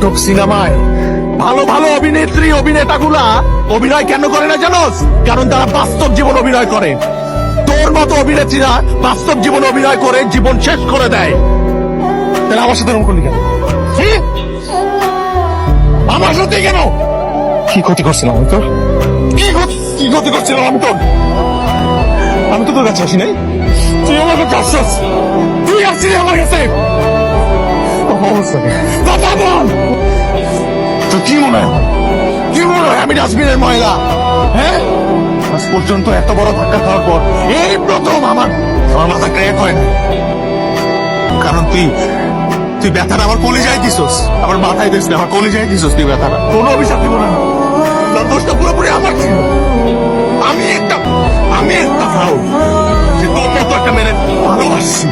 নাটক সিনেমায় ভালো ভালো অভিনেত্রী অভিনেতাগুলা অভিনয় কেন করে না জানোস? কারণ তারা বাস্তব জীবন অভিনয় করে। তোর মতো অভিনেত্রীরা বাস্তব জীবন অভিনয় করে জীবন শেষ করে দেয়। তাহলে আমার সাথে এরকম করলি কেন? কি? আমার সাথে কেন? কি ক্ষতি করছিলাম আমি তোর? কি ক্ষতি করছিলাম আমি তোর? আমি তো তোর কাছে আসি নাই, তুই আমার কাছে আসছিস। তুই আসছিস আমার কাছে। কথা বল। তো কি মনে হয়, কি মনে হয় আমি ডাস্টবিনের ময়লা? হ্যাঁ, আজ পর্যন্ত এত বড় ধাক্কা খাওয়ার পর এই প্রথম আমার মাথা ক্র্যাক হয় না। কারণ তুই ব্যথাটা আমার কলিজায় দিছস, আমার মাথায় দিস না, আমার কলিজায় দিছস তুই ব্যথাটা। কোনো অভিশাপ দিব না, তোর দোষটা পুরোপুরি আমার ছিল। আমি একটা ভাও যে তোর মতো একটা মেনে ভালোবাসছি।